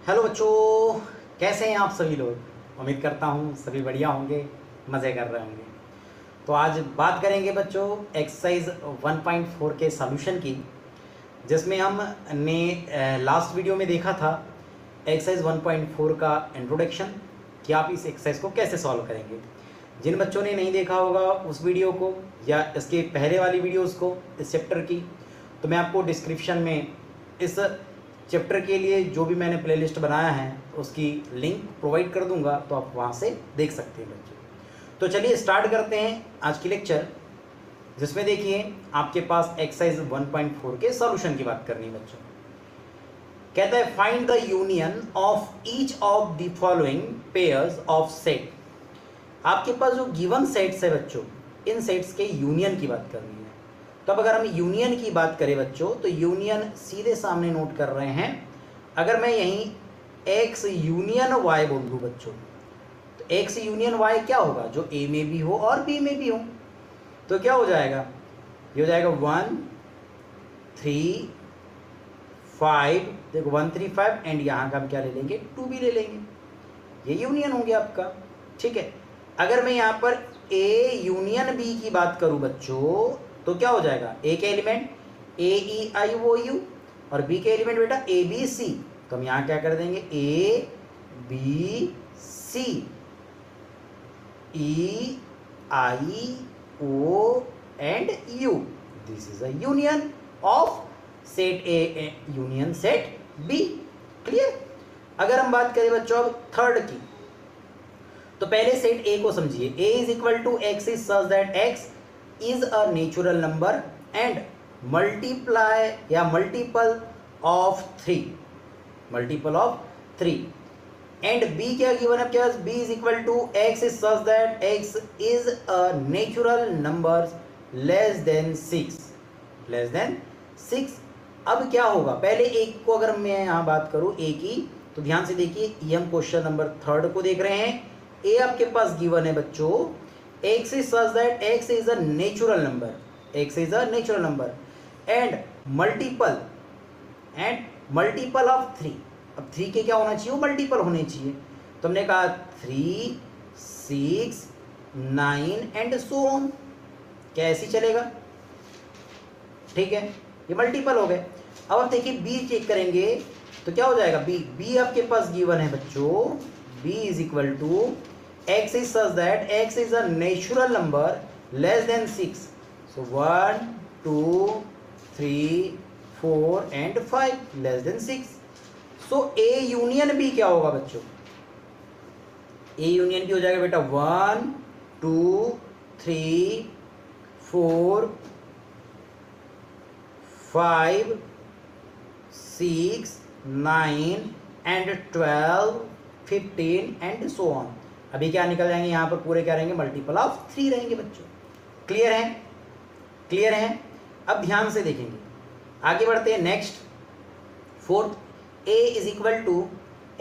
Hello बच्चों, कैसे हैं आप सभी लोग। उम्मीद करता हूँ सभी बढ़िया होंगे, मज़े कर रहे होंगे। तो आज बात करेंगे बच्चों एक्सरसाइज 1.4 के सॉल्यूशन की, जिसमें हमने लास्ट वीडियो में देखा था एक्सरसाइज 1.4 का इंट्रोडक्शन कि आप इस एक्सरसाइज को कैसे सॉल्व करेंगे। जिन बच्चों ने नहीं देखा होगा उस वीडियो को या इसके पहले वाली वीडियोज़ को इस चैप्टर की, तो मैं आपको डिस्क्रिप्शन में इस चैप्टर के लिए जो भी मैंने प्लेलिस्ट बनाया है उसकी लिंक प्रोवाइड कर दूंगा, तो आप वहाँ से देख सकते हैं बच्चों। तो चलिए स्टार्ट करते हैं आज की लेक्चर, जिसमें देखिए आपके पास एक्सरसाइज 1.4 के सॉल्यूशन की बात करनी है बच्चों। कहता है find the union of each of the following pairs of set. आपके पास जो गिवन सेट्स है बच्चों, इन सेट्स के यूनियन की बात करनी है। तो अब अगर हम यूनियन की बात करें बच्चों, तो यूनियन सीधे सामने नोट कर रहे हैं। अगर मैं यहीं x यूनियन y बोल दूँ बच्चों, तो x यूनियन y क्या होगा, जो a में भी हो और b में भी हो। तो क्या हो जाएगा, ये हो जाएगा 1 3 5, देखो 1 3 5 एंड यहाँ का हम क्या ले लेंगे, 2 भी ले लेंगे। ये यूनियन हो गया आपका, ठीक है। अगर मैं यहाँ पर a यूनियन b की बात करूँ बच्चों, तो क्या हो जाएगा, ए के element A E I O U और बी के एलिमेंट बेटा ए बी सी। तो हम यहाँ क्या कर देंगे, A B C E I O and U. This is a union of set A union set B. Clear. अगर हम बात करें बच्चों अब थर्ड की, तो पहले सेट ए को समझिए। A is equal to X is such that X is a natural number and multiply या multiple of 3 and b क्या गिवन है क्या, b is equal to x is such that x is a natural number less than 6। अब क्या होगा, पहले एक को अगर मैं यहाँ बात करूँ a की, तो ध्यान से देखिए, ये हम क्वेश्चन नंबर 3 को देख रहे हैं। a आपके पास गिवन है बच्चों, x is such that x is a natural number and multiple of 3। अब 3 के क्या होना चाहिए, वो मल्टीपल होने चाहिए। तो हमने कहा 3 6 9 एंड सो ऑन। क्या ऐसे ही चलेगा, ठीक है, ये मल्टीपल हो गए। अब आप देखिए b चेक करेंगे तो क्या हो जाएगा, b आपके पास गिवन है बच्चों, b is equal to x is such that x is a natural number less than 6। So 1 2 3 4 and 5 less than 6। So A union B क्या होगा बच्चों, A union B हो जाएगा बेटा 1 2 3 4 5 6 9 and 12 15 and so on। अभी क्या निकल जाएंगे यहाँ पर, पूरे क्या रहेंगे, मल्टीपल ऑफ 3 रहेंगे बच्चों। क्लियर है, क्लियर है। अब ध्यान से देखेंगे, आगे बढ़ते हैं next fourth. a is equal to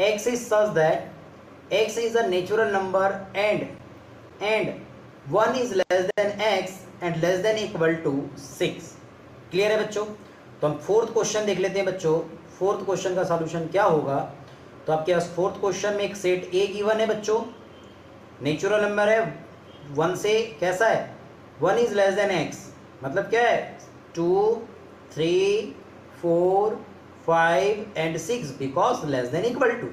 X is such that X is a natural number and 1 is less than X and less than equal to 6। Clear है बच्चों। तो हम फोर्थ क्वेश्चन देख लेते हैं बच्चों। फोर्थ क्वेश्चन का सॉल्यूशन क्या होगा, तो आपके पास फोर्थ क्वेश्चन में एक सेट ए गिवन है बच्चों, नेचुरल नंबर है 1 से कैसा है, 1 इज लेस देन एक्स, मतलब क्या है 2 3 4 5 and 6 because less than equal to.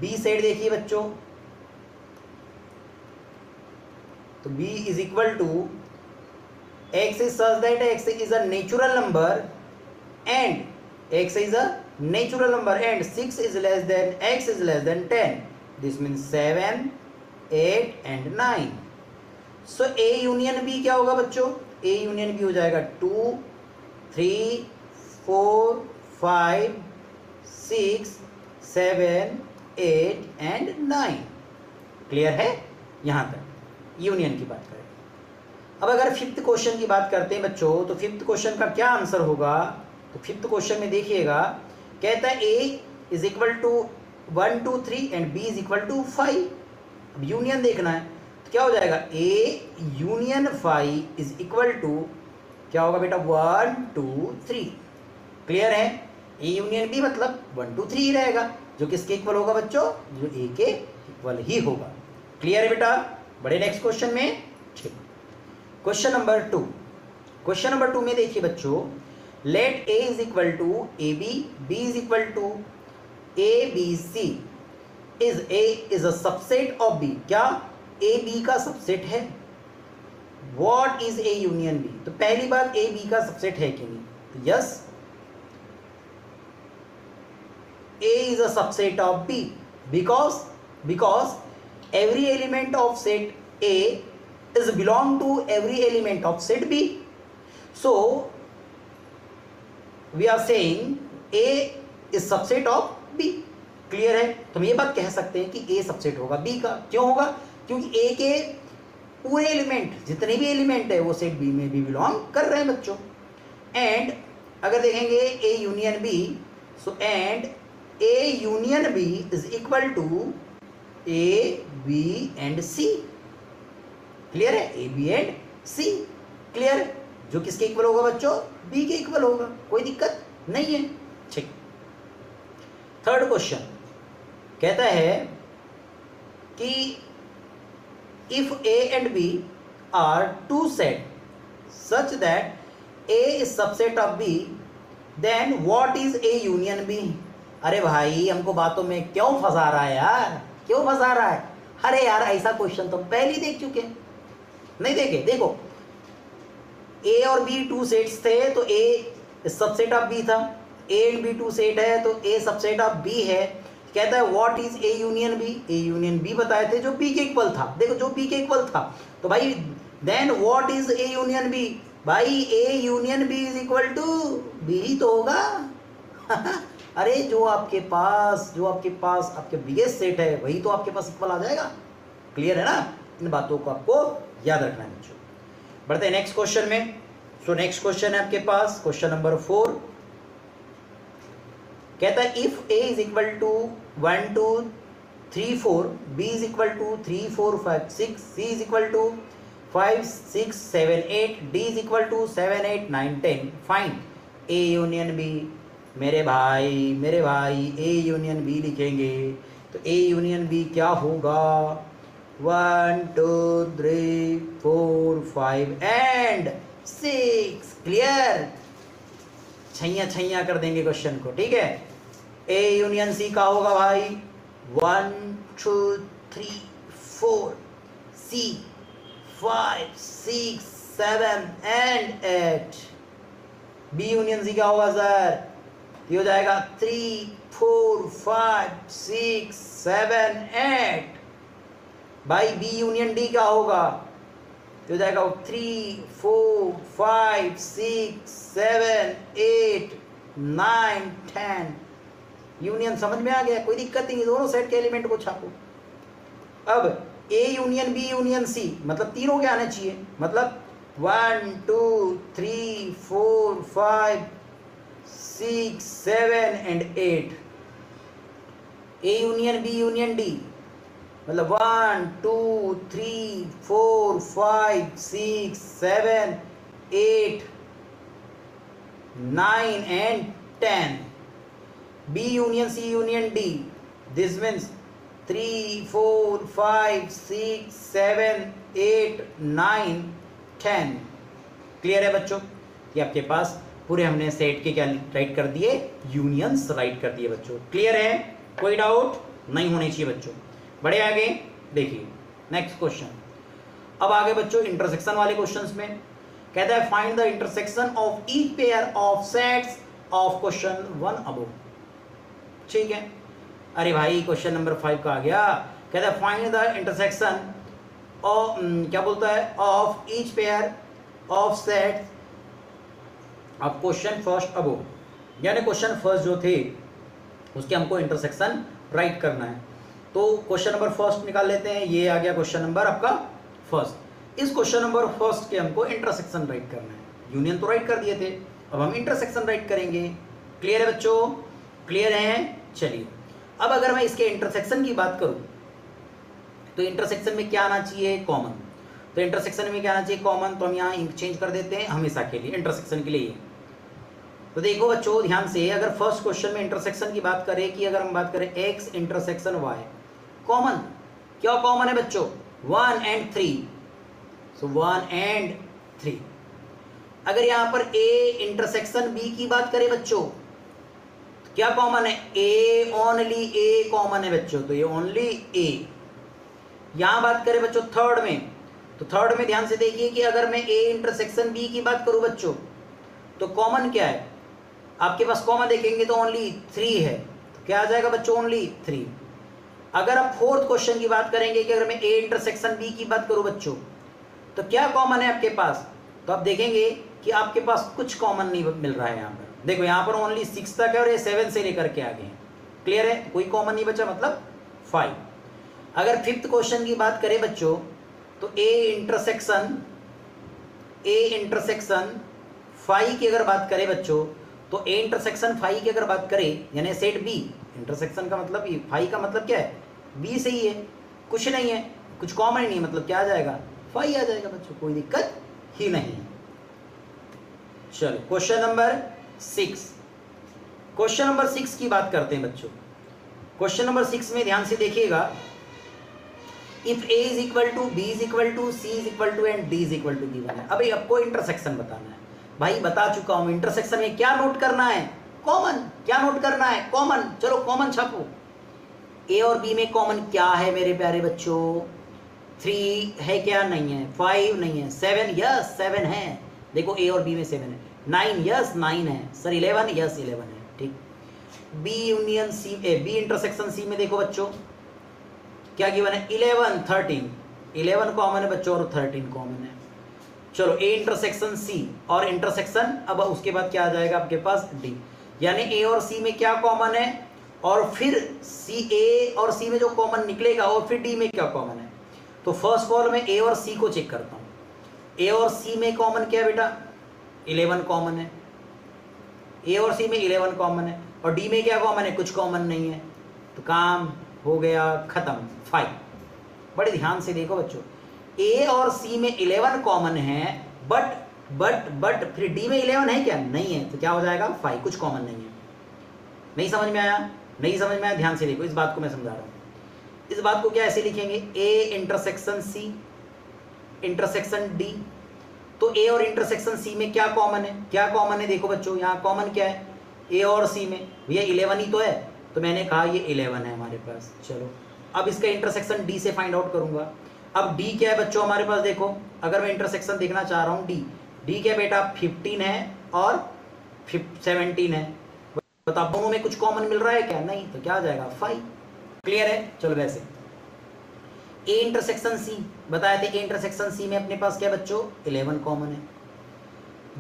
B set देखिए बच्चों, तो B is equal to X is such that X is a natural number and x is a natural number and 6 is less than x is less than 10। this means 7 8 and 9। so A union B क्या होगा बच्चों, A union B हो जाएगा 2 3 4 5 6 7 8 and 9। Clear है यहाँ तक union की बात करें। अब अगर फिफ्थ क्वेश्चन की बात करते हैं बच्चों, तो फिफ्थ क्वेश्चन का क्या आंसर होगा, तो फिफ्थ क्वेश्चन में देखिएगा, कहता है a is equal to 1 2 3 and b is equal to 5। अब यूनियन देखना है, तो क्या हो जाएगा, a union 5 is equal to क्या होगा बेटा 1 2 3। क्लियर है, ए यूनियन बी मतलब 1 2 3 ही रहेगा, जो किसके इक्वल होगा बच्चों, जो ए के इक्वल ही होगा। क्लियर है बेटा? बड़े नेक्स्ट क्वेश्चन में। ठीक, क्वेश्चन नंबर 2। क्वेश्चन नंबर 2 में देखिए बच्चों, let A is equal to A B is equal to A B C, is A is a subset of B. क्या ए बी का सबसेट है? What is A union B? तो पहली बात, ए B का सबसेट है कि नहीं? तो yes, A is a subset of B because every element of set A is belong to every element of set B. So we are saying A is subset of B. Clear है? तो हम ये बात कह सकते हैं कि A subset होगा B का। क्यों होगा? क्योंकि A के पूरे एलिमेंट, जितने भी एलिमेंट है वो सेट B में भी बिलोंग कर रहे हैं बच्चों। एंड अगर देखेंगे A union B, so and A union B is equal to A, B and C. Clear है? A, B and C clear है? जो किसके इक्वल होगा बच्चों? B के इक्वल होगा, कोई दिक्कत नहीं है। ठीक, थर्ड क्वेश्चन कहता है कि if A and B are two set such that A is subset of B, then what is A union B? अरे भाई, हमको बातों में क्यों फंसा रहा है यार, क्यों फंसा रहा है? अरे यार, ऐसा क्वेश्चन तो हम पहले ही देख चुके हैं। नहीं देखे? देखो, ए और बी टू सेट्स थे, तो ए सबसेट ऑफ बी था, A and B two set है तो ए सबसेट ऑफ बी है। कहता है what is A union B? A union B बताए थे जो बी के इक्वल था। देखो, जो बी के इक्वल था, तो भाई then what is A union B? भाई A union B is equal to B ही तो होगा। अरे जो आपके पास आपके बिगेस्ट सेट है वही तो आपके पास इक्वल आ जाएगा। क्लियर है ना? इन बातों को आपको याद रखना है बच्चों। बढ़ते हैं नेक्स्ट क्वेश्चन में। सो नेक्स्ट क्वेश्चन है आपके पास क्वेश्चन नंबर 4। कहता है if A is equal to 1 2 3 4, B is equal to 3 4 5 6, C is equal to 5 6 7 8, D is equal to 7 8 9 10, find A union B. मेरे भाई ए यूनियन बी लिखेंगे तो ए union B क्या होगा? 1 2 3 4 5 एंड 6। क्लियर? छैया कर देंगे क्वेश्चन को। ठीक है? ए यूनियन सी का होगा भाई 1 2 3 4, C 5 6 7 and 8। B union C का होगा सर, ये हो जाएगा 3 4 5 6 7 8। भाई बी यूनियन डी का होगा, तो हो जाएगा 3 4 5 6 7 8 9 10। यूनियन समझ में आ गया? कोई दिक्कत नहीं, दोनों सेट के एलिमेंट को छापो। अब A union B union C मतलब तीनों के आने चाहिए, मतलब 1 2 3 4 5 6 7 and 8। A union B union D मतलब 1 2 3 4 5 6 7 8 9 and 10। B union C union D, this means 3 4 5 6 7 8 9 10। Clear है बच्चों? ये आपके पास पूरे हमने सेट के क्या राइट कर दिए? यूनियंस राइट कर दिए बच्चों। क्लियर है? कोई डाउट नहीं होनी चाहिए बच्चों। बड़े आगे देखिए नेक्स्ट क्वेश्चन। अब आगे बच्चों इंटरसेक्शन वाले क्वेश्चंस में कहता है find the intersection of each pair of sets of question 1 above. ठीक है? अरे भाई क्वेश्चन नंबर 5 का आ गया। कहता है फाइंड द इंटरसेक्शन ऑफ क्या बोलता है? Of each pair of sets अब क्वेश्चन फर्स्ट अबो, यानी क्वेश्चन फर्स्ट जो थे उसके हमको इंटरसेक्शन राइट करना है। तो क्वेश्चन नंबर फर्स्ट निकाल लेते हैं। ये आ गया क्वेश्चन नंबर आपका फर्स्ट। इस क्वेश्चन नंबर फर्स्ट के हमको इंटरसेक्शन राइट करना है। यूनियन तो राइट कर दिए थे, अब हम इंटरसेक्शन राइट करेंगे। क्लियर है बच्चों? क्लियर है? चलिए अब अगर मैं इसके इंटरसेक्शन की बात करूं तो इंटरसेक्शन में क्या आना चाहिए? कॉमन। तो इंटरसेक्शन में क्या आना चाहिए? कॉमन। तो हम यहाँ इंक चेंज कर देते हैं हमेशा के लिए इंटरसेक्शन के लिए। तो देखो बच्चों ध्यान से, अगर फर्स्ट क्वेश्चन में इंटरसेक्शन की बात करें कि अगर हम बात करें x इंटरसेक्शन y, कॉमन क्या कॉमन है बच्चों? 1 and 3, सो 1 and 3। अगर यहां पर a इंटरसेक्शन b की बात करें बच्चों, तो क्या कॉमन है? a, ओनली a कॉमन है बच्चों, तो ये ओनली a। यहां बात करें बच्चों थर्ड में, तो थर्ड में ध्यान से देखिए कि अगर मैं a इंटरसेक्शन b की बात करूं बच्चों, तो कॉमन क्या है आपके पास? कॉमन देखेंगे तो ओनली 3 है, तो क्या आ जाएगा बच्चों? ओनली 3। अगर आप फोर्थ क्वेश्चन की बात करेंगे कि अगर मैं a इंटरसेक्शन b की बात करूं बच्चों, तो क्या कॉमन है आपके पास? तो आप देखेंगे कि आपके पास कुछ कॉमन नहीं मिल रहा है। यहाँ पर देखो, यहाँ पर ओनली 6 तक है और ये 7 से लेकर के आगे हैं। क्लियर है? कोई कॉमन नहीं बचा, मतलब 5। अगर फिफ्थ क्वेश्चन की बात करें बच्चों, तो a इंटरसेक्शन 5 की अगर बात करें बच्चों, तो a इंटरसेक्शन 5 की अगर बात करें, यानी सेट b इंटरसेक्शन का मतलब 5 का मतलब क्या है? b से ही है, कुछ नहीं है, कुछ कॉमन ही नहीं, मतलब क्या आ जाएगा? 5 आ जाएगा बच्चों, कोई दिक्कत ही नहीं है। चलो क्वेश्चन नंबर 6, क्वेश्चन नंबर 6 की बात करते हैं बच्चों। क्वेश्चन नंबर 6 में ध्यान से देखिएगा, if a is equal to b is equal to c is equal to and d is equal to given है। अभी आपको इंटरसेक्शन बताना है। भाई बता चुका हूं, इंटरसेक्शन में क्या नोट करना है? कॉमन। क्या नोट करना है? कॉमन। चलो कॉमन छापो। a और b में कॉमन क्या है मेरे प्यारे बच्चों? 3 है क्या? नहीं है। 5 नहीं है। 7 यस 7 है। देखो a और b में 7 है। 9 यस 9 है। सर 11 यस 11 है। ठीक। b union c, b intersection c में देखो बच्चों क्या गिवन है? 11 13। 11 कॉमन है बच्चों और 13 कॉमन है। चलो a इंटरसेक्शन c और इंटरसेक्शन, अब उसके बाद क्या आ जाएगा आपके पास? d। यानी a और c में क्या कॉमन है, और फिर a और c में जो कॉमन निकलेगा और फिर d में क्या कॉमन है। तो फर्स्ट कॉल में a और c को चेक करता हूं। a और c में कॉमन क्या है बेटा? 11 कॉमन है। a और c में 11 कॉमन है, और d में क्या कॉमन है? कुछ कॉमन नहीं है। तो काम हो गया खत्म, 5। बड़े ध्यान से देखो बच्चों, a और c में 11 कॉमन है, बट फिर d में 11 है क्या? नहीं है। तो क्या हो जाएगा? 5। कुछ कॉमन नहीं है। नहीं समझ में आया? नहीं समझ में आया? ध्यान से देखो, इस बात को मैं समझा रहा हूं। इस बात को क्या ऐसे लिखेंगे? a intersection c intersection d। तो a और इंटरसेक्शन c में क्या कॉमन है? क्या कॉमन है? देखो बच्चों यहाँ कॉमन क्या है a और c में? भैया 11 ही तो है, तो मैंने कहा ये 11 है हमारे पास। चलो अब इसका इंटरसेक्शन d से फाइंड आउट करूंगा। अब d क्या है बच्चों हमारे पास? देखो अगर मैं इंटरसेक्शन देखना चाह रहा हूँ, d क्या बेटा? 15 है और 17 है। बताओ दोनों में कुछ कॉमन मिल रहा है क्या? नहीं। तो क्या आ जाएगा? 5। क्लियर है? चलो वैसे a इंटरसेक्शन c बताए थे, a इंटरसेक्शन c में अपने पास क्या बच्चों? 11 कॉमन है।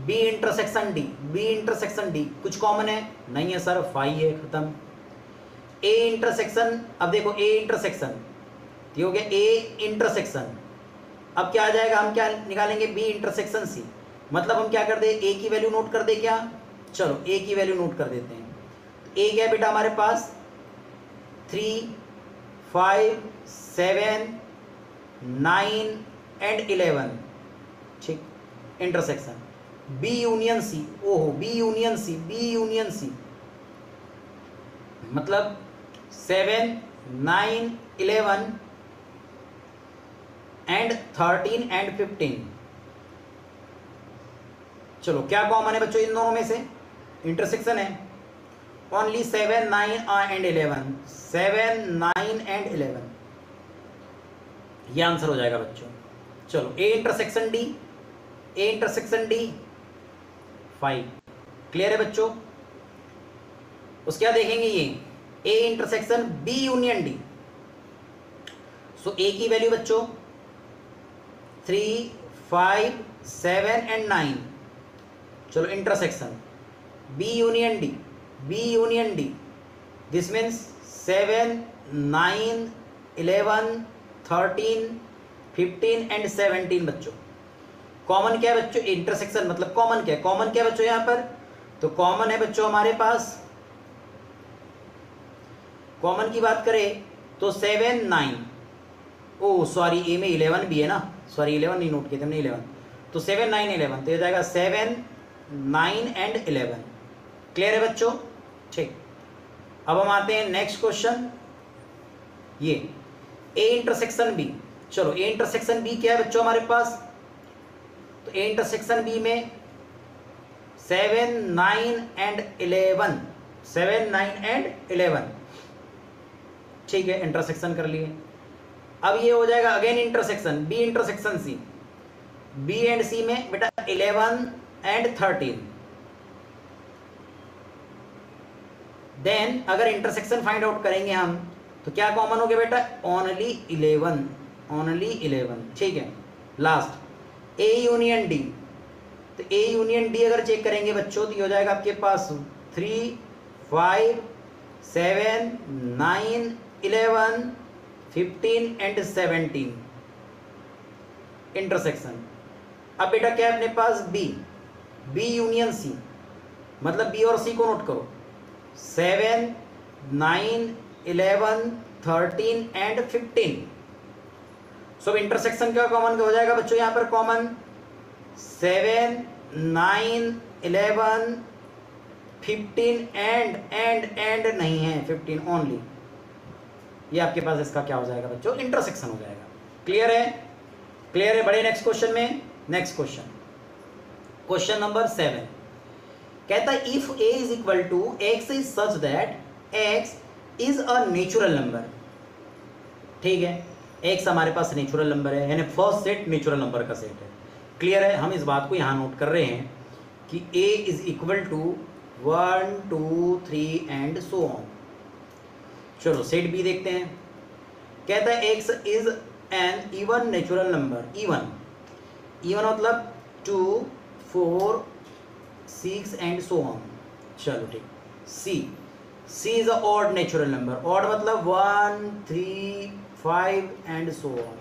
b इंटरसेक्शन d कुछ कॉमन है? नहीं है सर, 5 है, खत्म। a इंटरसेक्शन, अब देखो a इंटरसेक्शन ये हो गया a इंटरसेक्शन। अब क्या आ जाएगा? हम क्या निकालेंगे? b intersection c। मतलब हम क्या कर दे? a की वैल्यू नोट कर दे क्या? चलो a की वैल्यू नोट कर देते हैं। a क्या है बेटा हमारे पास? 3 5 7 9 एंड 11। ठीक। Intersection b union c। ओहो, b यूनियन c मतलब 7 9 11 एंड 13 एंड 15। चलो क्या कॉमन है बच्चों इन दोनों में से? इंटरसेक्शन है। Only 7 9 and 11। 7 9 एंड 11 ये आंसर हो जाएगा बच्चों। चलो a इंटरसेक्शन d 5। क्लियर है बच्चों? उसके बाद देखेंगे ये a intersection b union d। So a की वैल्यू बच्चों 3 5 7 एंड 9। चलो intersection b union d, this means 7 9 11 13 15 and 17 बच्चों। कॉमन क्या है बच्चों? इंटरसेक्शन मतलब कॉमन क्या है? कॉमन क्या है बच्चों यहाँ पर? तो कॉमन है बच्चों हमारे पास, कॉमन की बात करें तो 7 9, ओ सॉरी ए में 11 भी है ना, सॉरी 11 नहीं नोट किए थे हमने, 11। तो 7 9 11 तो ये जाएगा 7 9 एंड 11। क्लियर है बच्चों? ठीक, अब हम आते हैं नेक्स्ट क्वेश्चन, ये ए इंटरसेक्शन बी। चलो ए इंटरसेक्शन बी क्या है बच्चों हमारे पास? तो ए इंटरसेक्शन बी में 7, 9 एंड 11, 7, 9 एंड 11, ठीक है, इंटरसेक्शन कर लिए। अब ये हो जाएगा again intersection B intersection C, B and C में बेटा 11 एंड 13। देन अगर इंटरसेक्शन फाइंड आउट करेंगे हम तो क्या कॉमन हो गया बेटा? ओनली 11, ओनली 11, ठीक है। लास्ट ए यूनियन डी, तो ए यूनियन डी अगर चेक करेंगे बच्चों तो ये हो जाएगा आपके पास 3, 5, 7, 9, 11, 15 एंड 17 इंटरसेक्शन। अब बेटा क्या है अपने पास? बी, बी यूनियन सी, मतलब बी और सी को नोट करो, 7, 9, 11, 13 एंड 15। सो इंटरसेक्शन क्या कॉमन हो जाएगा बच्चों यहां पर? कॉमन 7, 9, 11, 15 एंड नहीं है 15 ओनली। ये आपके पास इसका क्या हो जाएगा बच्चों? इंटरसेक्शन हो जाएगा। क्लियर है? क्लियर है? बड़े नेक्स्ट क्वेश्चन में, नेक्स्ट क्वेश्चन, क्वेश्चन नंबर 7 कहता है if a is equal to x is such that x is a natural number. ठीक है, x हमारे पास नेचुरल नंबर है, यानी फर्स्ट सेट नेचुरल नंबर का सेट है। क्लियर है? हम इस बात को यहां नोट कर रहे हैं कि a is equal to 1, 2, 3 and so on. चलो सेट बी देखते हैं। कहता है x is an even natural number. Even, even मतलब 2, 4, 6 एंड सो ऑन। चलो ठीक। C is a odd natural number. Odd मतलब 1, 3, 5 and so on.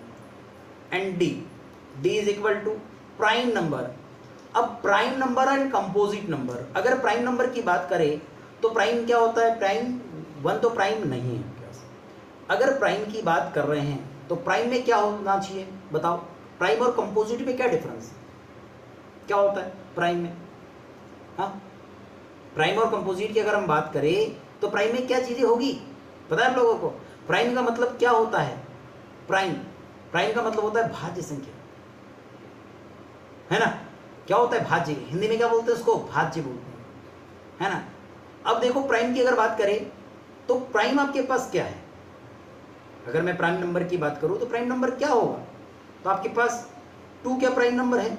And D is equal to prime number. अब prime number and composite number, अगर prime number की बात करें तो प्राइम क्या होता है? प्राइम 1 तो प्राइम नहीं है। अगर प्राइम की बात कर रहे हैं तो प्राइम में क्या होना चाहिए बताओ? प्राइम और कंपोजिट में क्या डिफरेंस, क्या होता है प्राइम में? हाँ, प्राइम और कंपोजिट की अगर हम बात करें तो प्राइम में क्या चीजें होगी पता है आप लोगों को? प्राइम का मतलब क्या होता है? प्राइम का मतलब होता है भाज्य संख्या, है ना? क्या होता है? भाज्य। हिंदी में क्या बोलते हैं उसको? भाज्य बोलते हैं, है ना? अब देखो प्राइम की अगर बात करें तो प्राइम आपके पास क्या है? अगर मैं प्राइम नंबर की बात करूं तो प्राइम नंबर क्या होगा? तो आपके पास 2 क्या प्राइम नंबर है?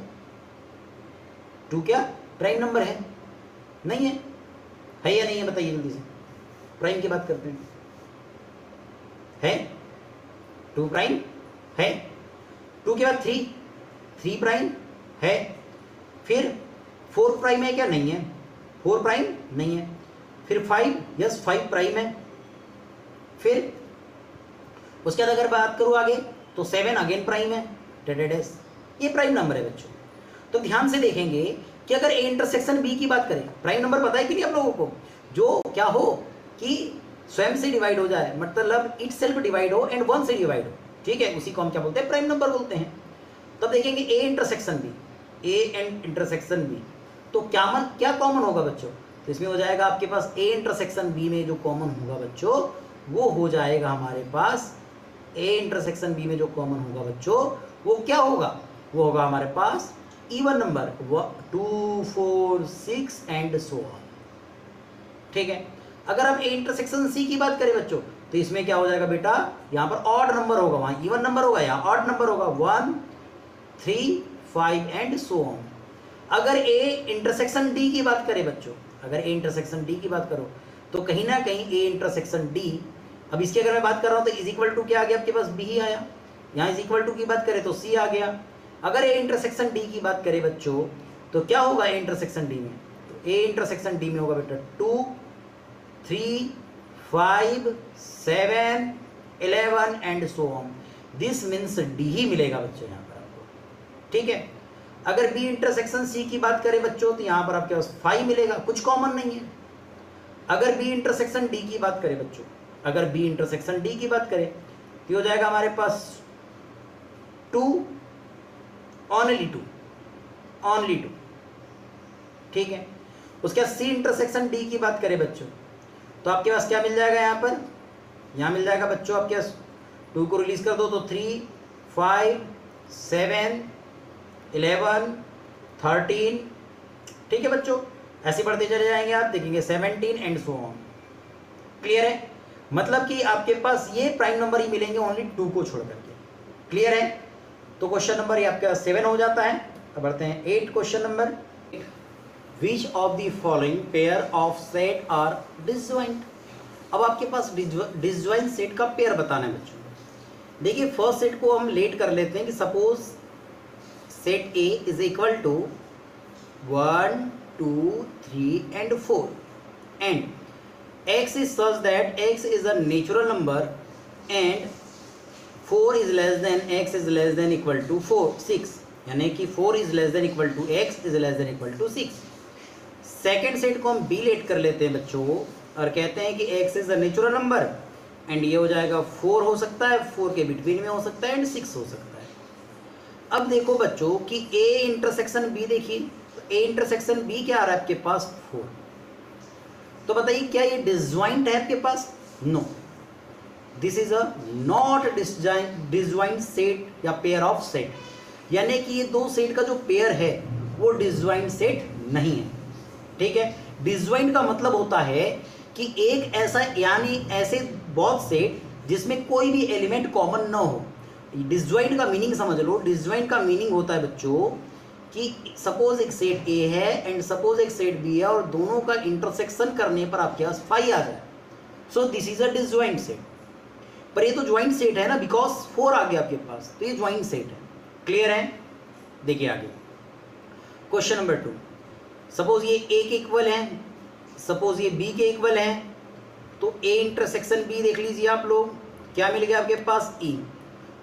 2 क्या प्राइम नंबर है? नहीं है या नहीं है? बताइए जल्दी से। प्राइम की बात करते हैं, है 2 प्राइम है। 2 के बाद 3 प्राइम है। फिर 4 प्राइम है क्या? नहीं है, 4 प्राइम नहीं है। फिर 5, यस 5 प्राइम है। फिर उसके बाद अगर बात करूं आगे तो 7 अगेन प्राइम है। डेडेडेस, ये प्राइम नंबर है बच्चों। तो ध्यान से देखेंगे कि अगर ए इंटरसेक्शन बी की बात करें, प्राइम नंबर पता है कि नहीं आप लोगों को? जो क्या हो कि स्वयं से डिवाइड हो जाए, मतलब इट सेल्फ डिवाइड हो एंड 1 से डिवाइड हो, ठीक है, उसी को हम क्या बोलते हैं? प्राइम नंबर बोलते हैं। तब देखेंगे A intersection B, A and intersection B, तो क्या कॉमन होगा बच्चों? तो इसमें हो जाएगा आपके पास ए इंटरसेक्शन बी में जो कॉमन होगा बच्चों वो हो जाएगा हमारे पास, ए इंटरसेक्शन बी में जो कॉमन होगा बच्चों वो क्या होगा? वो होगा हमारे पास even number 2, 4, 6 and so on. ठीक है। अगर हम ए इंटरसेक्शन सी की बात करें बच्चों तो इसमें क्या हो जाएगा बेटा? यहाँ पर ऑड नंबर होगा, वहां इवन नंबर होगा, यहाँ ऑड नंबर होगा 1, 3, 5 एंड सो ऑन। अगर ए इंटरसेक्शन डी की बात करें बच्चों, अगर ए इंटरसेक्शन डी की बात करो तो कहीं ना कहीं ए इंटरसेक्शन डी, अब इसकी अगर मैं बात कर रहा हूं तो इज इक्वल टू क्या आ गया आपके पास? बी ही आया। यहाँ इज इक्वल टू की बात करें तो सी आ गया। अगर ए इंटरसेक्शन डी की बात करें बच्चों तो क्या होगा ए इंटरसेक्शन डी में? तो ए इंटरसेक्शन डी में होगा बेटा 2, 3, 5, 7, 11 and so on. This means D ही मिलेगा बच्चों यहाँ पर आपको, ठीक है। अगर बी इंटरसेक्शन सी की बात करें बच्चों तो यहाँ पर आपके पास 5 मिलेगा, कुछ कॉमन नहीं है। अगर बी इंटरसेक्शन डी की बात करें बच्चों, अगर बी इंटरसेक्शन डी की बात करें तो हो जाएगा हमारे पास 2, ओनली 2, ठीक है। उसके बाद सी इंटरसेक्शन डी की बात करें बच्चों, तो आपके पास क्या मिल जाएगा यहाँ पर, यहाँ मिल जाएगा बच्चों आपके पास 2 को रिलीज कर दो तो 3, 5, 7, 11, 13, ठीक है बच्चों, ऐसे बढ़ते चले जाएंगे, आप देखेंगे 17 एंड सो ऑन। क्लियर है, मतलब कि आपके पास ये प्राइम नंबर ही मिलेंगे ओनली 2 को छोड़ करके। क्लियर है, तो क्वेश्चन नंबर ये आपके पास 7 हो जाता है। अब बढ़ते हैं 8 question number. Which of the following pair of set are disjoint. अब आपके पास डिसजॉइंट सेट का पेयर बताना है बच्चों। देखिए फर्स्ट सेट को हम लेट कर लेते हैं कि suppose set A is equal to 1, 2, 3 and 4 and x is such that x is a natural number and 4 is less than x is less than equal to 6, यानी कि 4 is less than equal to x is less than equal to 6। Second set को हम B late कर लेते हैं बच्चों और कहते हैं कि x is a natural number and ये हो जाएगा 4 हो सकता है, 4 के बिटवीन में हो सकता है एंड 6 हो सकता है। अब देखो बच्चों कि a इंटरसेक्शन b, देखिए तो a इंटरसेक्शन b क्या आ रहा है आपके पास 4, तो बताइए क्या ये डिसजॉइंट है आपके पास? No, this is a not disjoint set या पेयर ऑफ सेट, यानी कि ये दो सेट का जो पेयर है वो डिसजॉइंट सेट नहीं है। ठीक है, डिसजॉइंट का मतलब होता है कि एक ऐसा यानी ऐसे बहुत सेट जिसमें कोई भी एलिमेंट कॉमन ना हो। डिसजॉइंट का मीनिंग समझ लो, डिसजॉइंट का मीनिंग होता है बच्चों कि सपोज एक सेट ए है एंड सपोज एक सेट बी है और दोनों का इंटरसेक्शन करने पर आपके पास 5 आ जाए, सो this is a disjoint set. पर ये तो ज्वाइंट सेट है ना, बिकॉज 4 आ गया आपके पास, तो ये ज्वाइंट सेट है। क्लियर है, देखिए आगे क्वेश्चन नंबर 2। सपोज ये ए के इक्वल है, सपोज ये बी के इक्वल है, तो ए इंटरसेक्शन बी देख लीजिए आप लोग, क्या मिल गया आपके पास ई,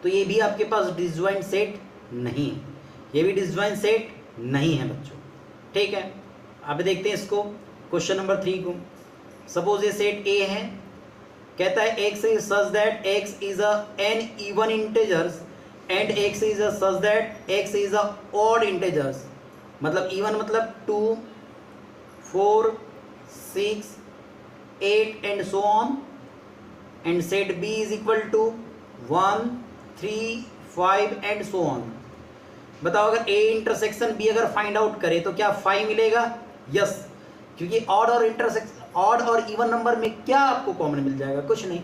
तो ये भी आपके पास डिसजॉइंट सेट नहीं है, ये भी डिसजॉइंट सेट नहीं है बच्चों। ठीक है, अब देखते हैं इसको क्वेश्चन नंबर 3 को। सपोज ये सेट ए है, कहता है x is such that x is a n even integers and x is a such that x is a odd integers, मतलब even मतलब 2, 4, 6, 8 and so on, and set b is equal to 1, 3, 5 and so on। बताओ अगर a intersection b अगर find out करे तो क्या 5 मिलेगा? Yes, क्योंकि ऑड और इंटरसेक्शन ऑड और इवन नंबर में क्या आपको कॉमन मिल जाएगा? कुछ नहीं।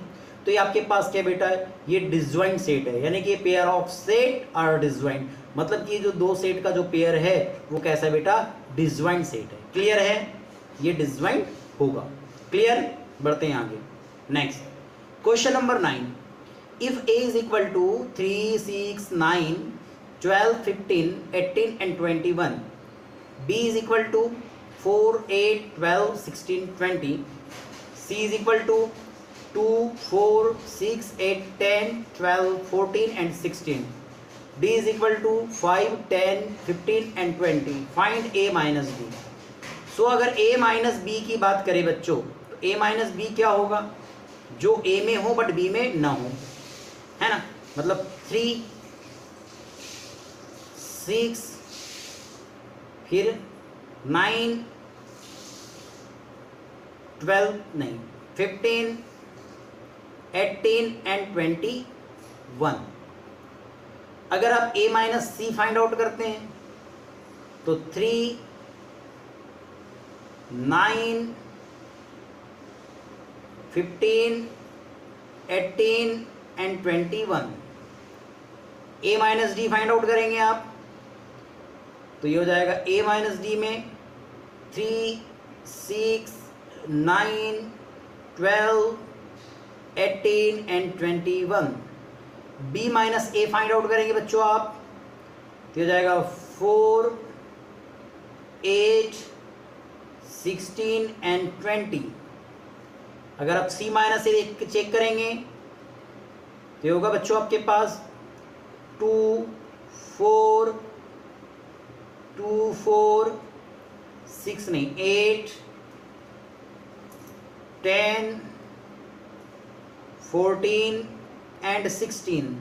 तो ये आपके पास क्या बेटा है, ये डिसजॉइंट सेट है, यानी कि pair of set are disjoint, मतलब कि जो दो सेट का जो पेयर है वो कैसा है बेटा, डिसजॉइंट सेट है। क्लियर है, ये डिसजॉइंट होगा। क्लियर, बढ़ते हैं आगे। Next question number 9। If A is equal to 3, 6, 9, 12, 15, 18 and 21, b is equal to 4, 8, 12, 16, 20, c is equal to 2, 4, 6, 8, 10, 12, 14 and 16, d is equal to 5, 10, 15 and 20, find a minus b। सो अगर a minus b की बात करें बच्चों, तो a minus b क्या होगा, जो a में हो बट b में ना हो, है ना, मतलब 3, 6, फिर 9, 12 नहीं 15, 18 एंड 21। अगर आप a minus C find out करते हैं तो 3, 9, 15, 18 and 21, a minus D find out करेंगे आप तो ये हो जाएगा a माइनस डी में 3, 6, 9, 12, 18 and 21। b minus A find out करेंगे बच्चों आप तो हो जाएगा 4, 8, 16 एंड 20। अगर आप c माइनस ए चेक करेंगे तो होगा बच्चों आपके पास 2, 4, 2, 4, 6 नहीं 8, 10, 14 एंड 16।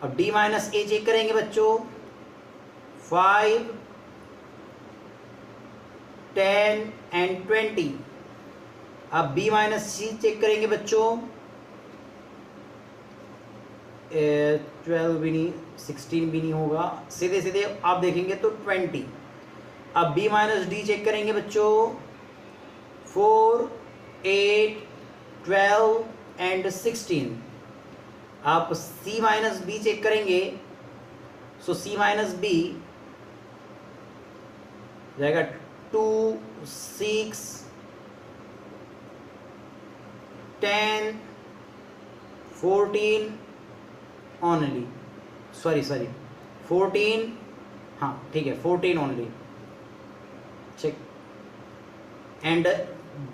अब d माइनस ए चेक करेंगे बच्चों 5, 10 एंड 20। अब b माइनस सी चेक करेंगे बच्चों, 12 भी नहीं, 16 भी नहीं होगा, सीधे सीधे आप देखेंगे तो 20। अब b माइनस डी चेक करेंगे बच्चों, 4, 8, 12 एंड 16। आप c माइनस बी चेक करेंगे, सो c माइनस बी जाएगा 2, 6, 10, 14 ओनली, सॉरी 14, हाँ ठीक है 14 only, check. And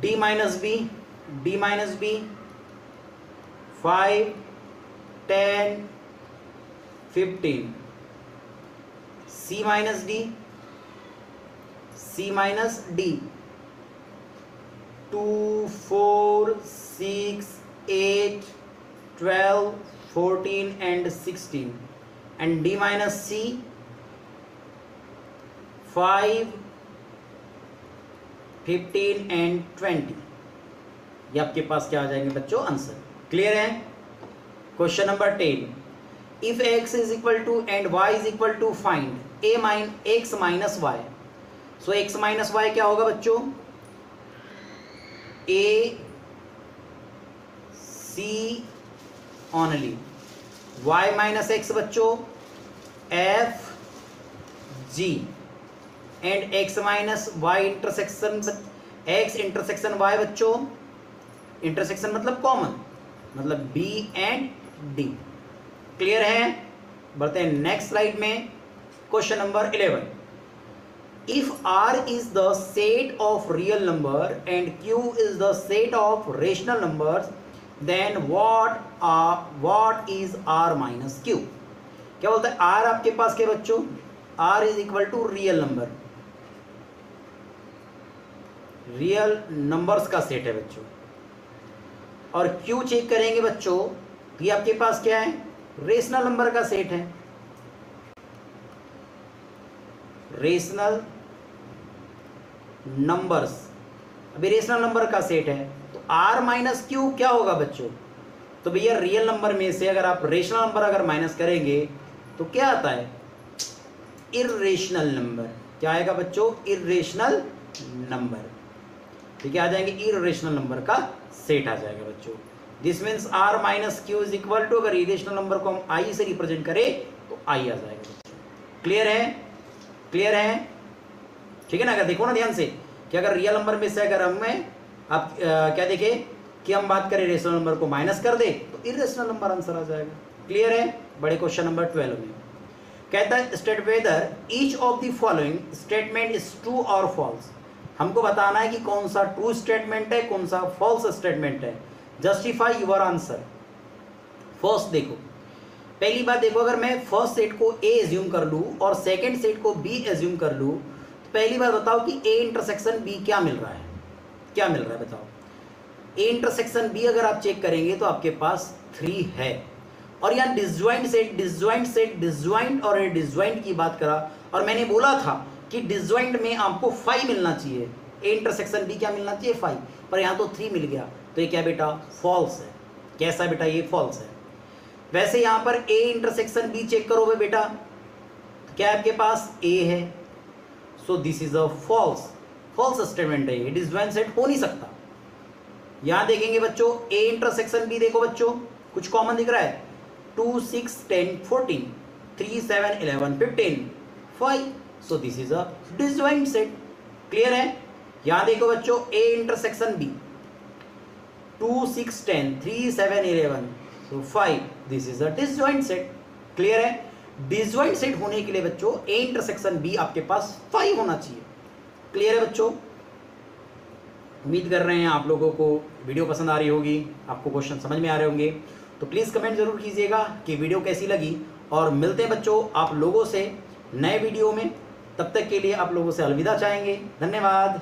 d minus B 5, 10, 15। c minus D 2, 4, 6, 8, 12, 14 and 16। And d minus C 5, 15 and 20। ये आपके पास क्या आ जाएंगे बच्चों, आंसर। क्लियर है? Question number 10, if x is equal to and y is equal to find x minus Y. So x minus Y क्या होगा बच्चों, a c only, y minus x बच्चों f g, and x minus y intersection x intersection y बच्चों, intersection मतलब common, मतलब b and d। Clear है? बढ़ते हैं नेक्स्ट स्लाइड में। Question number 11, if r is the set of real number and q is the set of rational numbers, then what is r minus q। क्या बोलता है? r आपके पास क्या बच्चों, r is equal to real number, real numbers का set है बच्चों। और q चेक करेंगे बच्चों, ये आपके पास क्या है, रेशनल नंबर का सेट है, रेशनल नंबर्स। अभी रेशनल नंबर का सेट है तो r माइनस क्यू क्या होगा बच्चों, तो भैया रियल नंबर में से अगर आप रेशनल नंबर अगर माइनस करेंगे तो क्या आता है, इर्रेशनल नंबर। क्या आएगा बच्चों, इर्रेशनल नंबर। ठीक है, आ जाएंगे इर्रेशनल नंबर का सेट आ जाएगा बच्चों। This means r minus Q is equal to, अगर इरेशनल नंबर को हम i से रिप्रेजेंट करें तो i आ जाएगा बच्चों। क्लियर है? क्लियर है? ठीक है ना? अगर देखो ना ध्यान से कि अगर रियल नंबर में से अगर हमें आप क्या देखें कि हम बात करें रेशनल नंबर को माइनस कर दे तो इरेशनल नंबर आंसर आ जाएगा। क्लियर है? बड़े क्वेश्चन नंबर 12 में कहता है state whether each of the following statement is true और फॉल्स। हमको बताना है कि कौन सा ट्रू स्टेटमेंट है, कौन सा फॉल्स स्टेटमेंट है। Justify your answer. फर्स्ट देखो, पहली बात देखो, अगर मैं फर्स्ट सेट को ए एज्यूम कर लूँ और सेकंड सेट को बी एज्यूम कर लूँ तो पहली बात बताओ कि ए इंटरसेक्शन बी क्या मिल रहा है, क्या मिल रहा है बताओ। ए इंटरसेक्शन बी अगर आप चेक करेंगे तो आपके पास 3 है। और यहाँ डिसजॉइंट सेट, डिसजॉइंट और डिसजॉइंट की बात करा और मैंने बोला था कि डिसजॉइंट में आपको 5 मिलना चाहिए, ए इंटरसेक्शन बी क्या मिलना चाहिए 5, पर यहाँ तो 3 मिल गया, तो ये क्या बेटा फॉल्स है। कैसा बेटा, ये फॉल्स है। वैसे यहाँ पर ए इंटरसेक्शन बी चेक करोगे बेटा, क्या आपके पास ए है, so this is a false statement है, ये डिसजॉइंट सेट हो नहीं सकता। यहाँ देखेंगे बच्चों ए इंटरसेक्शन बी, देखो बच्चों कुछ कॉमन दिख रहा है, 2, 6, 10, 14, 3, 7, 11, 15, 5, सो this is a disjoint set. Clear है? यहाँ देखो बच्चों ए intersection B, 2, 6, 10, 3, 7, 11, so 5, this is a disjoint set। Clear है? डिसजॉइंट सेट होने के लिए बच्चों ए इंटरसेक्शन बी आपके पास 5 होना चाहिए। क्लियर है बच्चों? उम्मीद कर रहे हैं आप लोगों को वीडियो पसंद आ रही होगी, आपको क्वेश्चन समझ में आ रहे होंगे। तो प्लीज़ कमेंट जरूर कीजिएगा कि वीडियो कैसी लगी, और मिलते हैं बच्चों आप लोगों से नए वीडियो में। तब तक के लिए आप लोगों से अलविदा चाहेंगे। धन्यवाद।